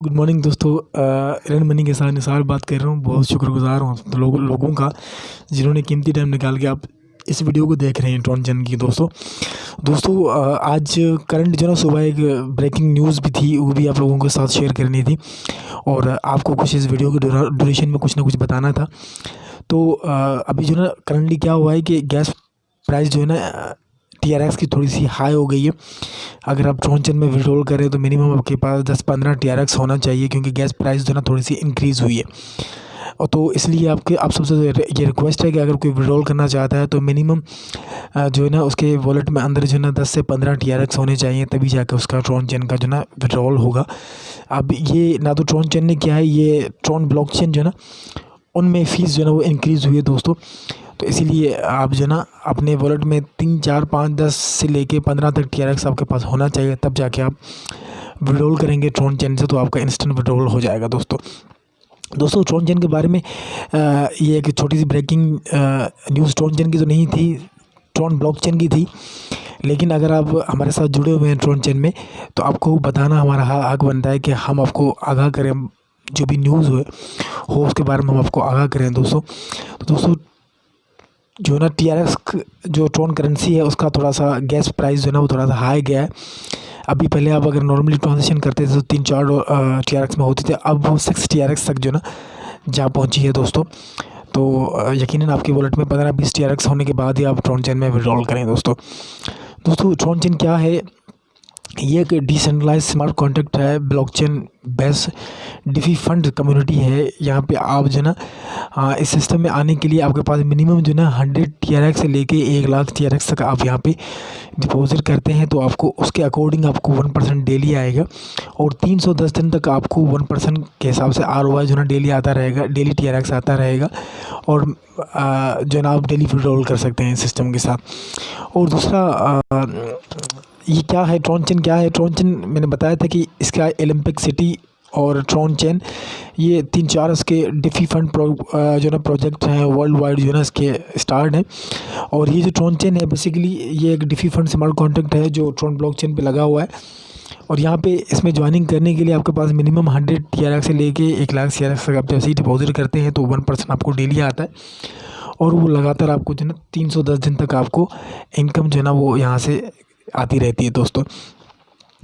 Good morning दोस्तों। Run money के साथ निसार बात कर रहा हूँ। बहुत शुक्रगुजार हूँ आप लोगों का जिन्होंने कीमती टाइम निकाल के आप इस वीडियो को देख रहे हैं ट्रॉनचन की। दोस्तों आज करंट जो ना सुबह एक ब्रेकिंग न्यूज़ भी थी, वो भी आप लोगों के साथ शेयर करनी थी और आपको कुछ इस वीडियो के ड्यूरेशन में कुछ ना कुछ बताना था। तो अभी जो ना करंटली क्या हुआ है कि गैस प्राइस जो है ना TRX की थोड़ी सी हाई हो गई है। अगर आप ट्रॉनचन में विड्रॉल करें तो मिनिमम आपके पास 10-15 TRX होना चाहिए, क्योंकि गैस प्राइस जो है ना थोड़ी सी इंक्रीज़ हुई है। और तो इसलिए आप सबसे ये रिक्वेस्ट है कि अगर कोई विड्रॉल करना चाहता है तो मिनिमम जो है ना उसके वॉलेट में अंदर जो है ना 10 से 15 TRX होने चाहिए, तभी जाकर उसका ट्रॉनचन का जो है ना विड्रॉल होगा। अब ये ना तो ट्रॉनचन ने किया है, ये ट्रॉन ब्लॉकचेन जो है ना उनमें फ़ीस जो है ना वो इंक्रीज़ हुई है दोस्तों। तो इसीलिए आप जो ना अपने वॉलेट में 3, 4, 5, 10 से लेके 15 तक TRX आपके पास होना चाहिए, तब जाके आप विड्रॉल करेंगे ट्रॉनचन से तो आपका इंस्टेंट विड्रॉल हो जाएगा। दोस्तों ट्रॉनचन के बारे में ये एक छोटी सी ब्रेकिंग न्यूज़ ट्रॉनचन की तो नहीं थी, ट्रॉन ब्लॉकचेन की थी। लेकिन अगर आप हमारे साथ जुड़े हुए हैं ट्रॉनचन में तो आपको बताना हमारा हक बनता है कि हम आपको आगाह करें, जो भी न्यूज़ हो उसके बारे में हम आपको आगाह करें दोस्तों। तो दोस्तों जो ना TRX जो ट्रॉन करेंसी है उसका थोड़ा सा गैस प्राइस जो है ना वो थोड़ा सा हाई गया है। अभी पहले आप अगर नॉर्मली ट्रांजेक्शन करते थे तो 3-4 TRX में होते थे, अब वो 6 TRX तक जो ना जा पहुंची है दोस्तों। तो यकीनन आपके वॉलेट में 15-20 TRX होने के बाद ही आप ट्रॉनचेन में विड्रॉल करें दोस्तों ट्रॉनचेन क्या है? ये एक डिसेंट्रलाइज स्मार्ट कॉन्ट्रैक्ट है, ब्लॉकचेन बेस्ड डिफी फंड कम्युनिटी है। यहाँ पे आप जो ना इस सिस्टम में आने के लिए आपके पास मिनिमम जो ना 100 TRX से लेके 1 लाख TRX तक आप यहाँ पे डिपॉजिट करते हैं तो आपको उसके अकॉर्डिंग आपको 1% डेली आएगा और 310 दिन तक आपको 1% के हिसाब से ROI जो ना डेली आता रहेगा, डेली TRX आता रहेगा और जो ना आप डेली विड्रॉल कर सकते हैं सिस्टम के साथ। और दूसरा ये क्या है, ट्रॉनचेन क्या है? ट्रॉनचेन मैंने बताया था कि इसका ओलंपिक सिटी और ट्रॉनचेन ये 3-4 इसके डिफी फंड जो ना प्रोजेक्ट हैं वर्ल्ड वाइड जो ना इसके स्टार्ट हैं। और ये जो ट्रॉनचेन है बेसिकली ये एक डिफी फंड स्मार्ट कॉन्ट्रैक्ट है जो ट्रॉन ब्लॉकचेन पे लगा हुआ है। और यहाँ पे इसमें ज्वाइनिंग करने के लिए आपके पास मिनिमम 100 TRX से लेके 1 लाख TRX तक आप जैसे ही डिपॉजिट करते हैं तो 1% आपको डेली आता है और वो लगातार आपको जो ना 310 दिन तक आपको इनकम जो है ना वो यहाँ से आती रहती है दोस्तों।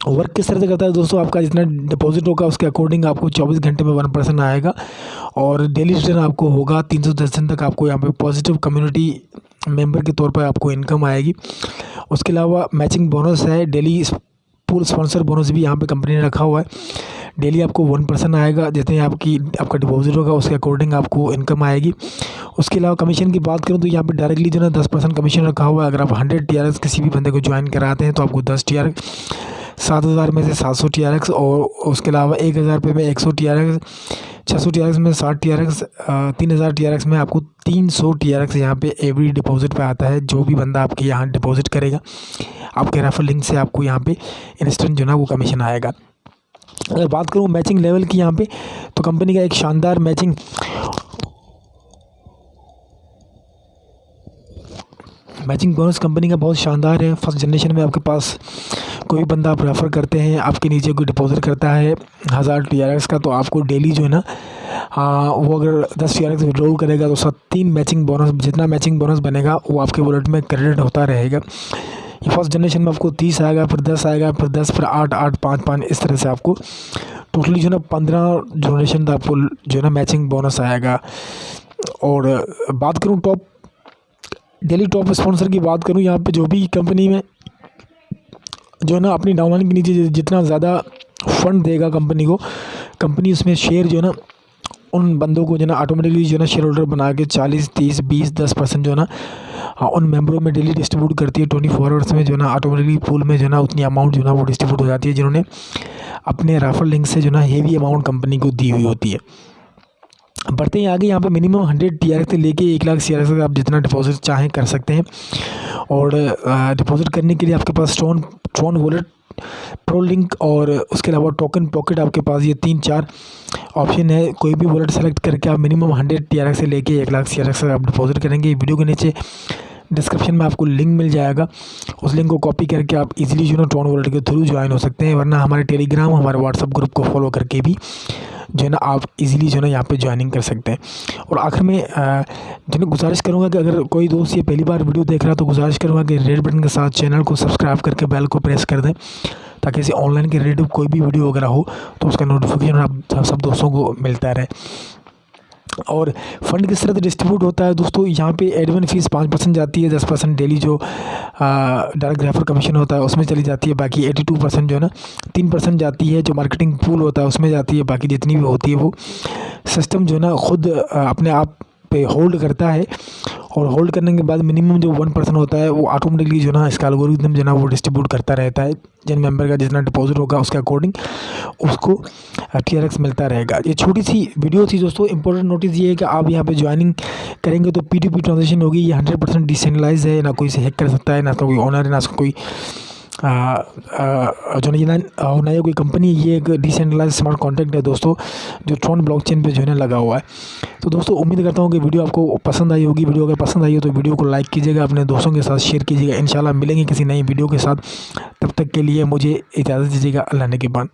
वर्क किस तरह से करता है दोस्तों? आपका जितना डिपॉजिट होगा उसके अकॉर्डिंग आपको 24 घंटे में 1% आएगा और डेली रिटर्न आपको होगा 310 दिन तक। आपको यहाँ पे पॉजिटिव कम्युनिटी मेंबर के तौर पर आपको इनकम आएगी। उसके अलावा मैचिंग बोनस है, डेली पूल स्पॉन्सर बोनस भी यहाँ पे कंपनी ने रखा हुआ है। डेली आपको 1% आएगा, जितने आपका डिपॉजिट होगा उसके अकॉर्डिंग आपको इनकम आएगी। उसके अलावा कमीशन की बात करूँ तो यहाँ पे डायरेक्टली जो ना 10% कमीशन रखा हुआ है। अगर आप 100 TRX किसी भी बंदे को ज्वाइन कराते हैं तो आपको 10 TRX, 7,000 में से 700 TRX और उसके अलावा 1,000 रुपये में 100 TRX, 600 TRX में 60 TRX, 3,000 TRX में आपको 300 TRX यहाँ पे एवरी डिपॉजिट पे आता है। जो भी बंदा आपके यहाँ डिपॉजिट करेगा आपके रेफर लिंक से आपको यहाँ पे इंस्टेंट जो ना वो कमीशन आएगा। अगर बात करूँ मैचिंग लेवल की यहाँ पे तो कंपनी का एक शानदार मैचिंग बोनस कंपनी का बहुत शानदार है। फर्स्ट जनरेशन में आपके पास कोई बंदा आप रेफ़र करते हैं, आपके नीचे कोई डिपॉजिट करता है 1000 TRX का, तो आपको डेली जो है ना वो अगर 10 TRX विड्रॉल करेगा तो 3 मैचिंग बोनस, जितना मैचिंग बोनस बनेगा वो आपके वॉलेट में क्रेडिट होता रहेगा। ये फर्स्ट जनरेशन में आपको 30 आएगा, फिर 10 आएगा, फिर 10, फिर 8, 8, 5, 5, इस तरह से आपको टोटली जो ना 15 जनरेशन का आपको जो है ना मैचिंग बोनस आएगा। और बात करूँ डेली टॉप स्पॉन्सर की बात करूँ, यहाँ पे जो भी कंपनी में जो है ना अपनी डाउनलाइन के नीचे जितना ज़्यादा फंड देगा कंपनी को, कंपनी उसमें शेयर जो है ना उन बंदों को जो है ना ऑटोमेटिकली जो है ना शेयर होल्डर बना के 40, 30, 20, 10% जो है ना उन मेंबरों में डेली डिस्ट्रीब्यूट करती है। 24 आवर्स में जो है ना ऑटोमेटिकली पूल में जो है ना उतनी अमाउंट जो है ना वो डिस्ट्रीब्यूट हो जाती है जिन्होंने अपने रेफर लिंक से जो है ना हेवी अमाउंट कंपनी को दी हुई होती है। बढ़ते हैं आगे, यहाँ पे मिनिमम 100 TRX से लेके 1 लाख TRX तक आप जितना डिपॉजिट चाहें कर सकते हैं। और डिपॉजिट करने के लिए आपके पास ट्रॉन वॉलेट, प्रो लिंक और उसके अलावा टोकन पॉकेट, आपके पास ये 3-4 ऑप्शन है। कोई भी वॉलेट सेलेक्ट करके आप मिनिमम 100 TRX से लेके 1 लाख TRX तक आप डिपॉजिट करेंगे। वीडियो के नीचे डिस्क्रिप्शन में आपको लिंक मिल जाएगा। उस लिंक को कॉपी करके आप इजीली जो है ट्रॉन वॉलेट के थ्रू ज्वाइन हो सकते हैं, वरना हमारे टेलीग्राम, हमारे व्हाट्सअप ग्रुप को फॉलो करके भी जो है ना आप इजीली जो है ना यहाँ पे ज्वाइनिंग कर सकते हैं। और आखिर में जो है गुजारिश करूँगा कि अगर कोई दोस्त ये पहली बार वीडियो देख रहा है तो गुजारिश करूँगा कि रेड बटन के साथ चैनल को सब्सक्राइब करके बेल को प्रेस कर दें, ताकि ऐसे ऑनलाइन के रिलेटिव कोई भी वीडियो वगैरह हो तो उसका नोटिफिकेशन आप सब दोस्तों को मिलता रहे। और फंड किस तरह से डिस्ट्रीब्यूट होता है दोस्तों, यहाँ पे एडमिन फीस 5% जाती है, 10% डेली जो डायरेक्ट रेफर कमीशन होता है उसमें चली जाती है, बाकी 82% जो है ना 3% जाती है जो मार्केटिंग पूल होता है उसमें जाती है, बाकी जितनी भी होती है वो सिस्टम जो है ना खुद अपने आप पे होल्ड करता है। और होल्ड करने के बाद मिनिमम जो 1% होता है वो ऑटोमेटिकली जो ना इसका एल्गोरिथम जो ना वो डिस्ट्रीब्यूट करता रहता है, जिन मेंबर का जितना डिपॉजिट होगा उसके अकॉर्डिंग उसको TRX मिलता रहेगा। ये छोटी सी वीडियो थी दोस्तों। इंपॉर्टेंट नोटिस ये है कि आप यहाँ पे ज्वाइनिंग करेंगे तो P2P ट्रांजेक्शन होगी। ये 100% डिसेंट्रलाइज है, ना कोई से हैक कर सकता है, ना कोई ओनर है, ना कोई जो ना ये कोई कंपनी, ये एक डिसेंट्रलाइज स्मार्ट कॉन्ट्रैक्ट है दोस्तों, जो ट्रॉन ब्लॉकचेन पे जो है लगा हुआ है। तो दोस्तों उम्मीद करता हूँ कि वीडियो आपको पसंद आई होगी। वीडियो अगर पसंद आई हो तो वीडियो को लाइक कीजिएगा, अपने दोस्तों के साथ शेयर कीजिएगा। इंशाल्लाह मिलेंगे किसी नई वीडियो के साथ, तब तक के लिए मुझे इजाज़त दीजिएगा। अल्लाह ने के बाद।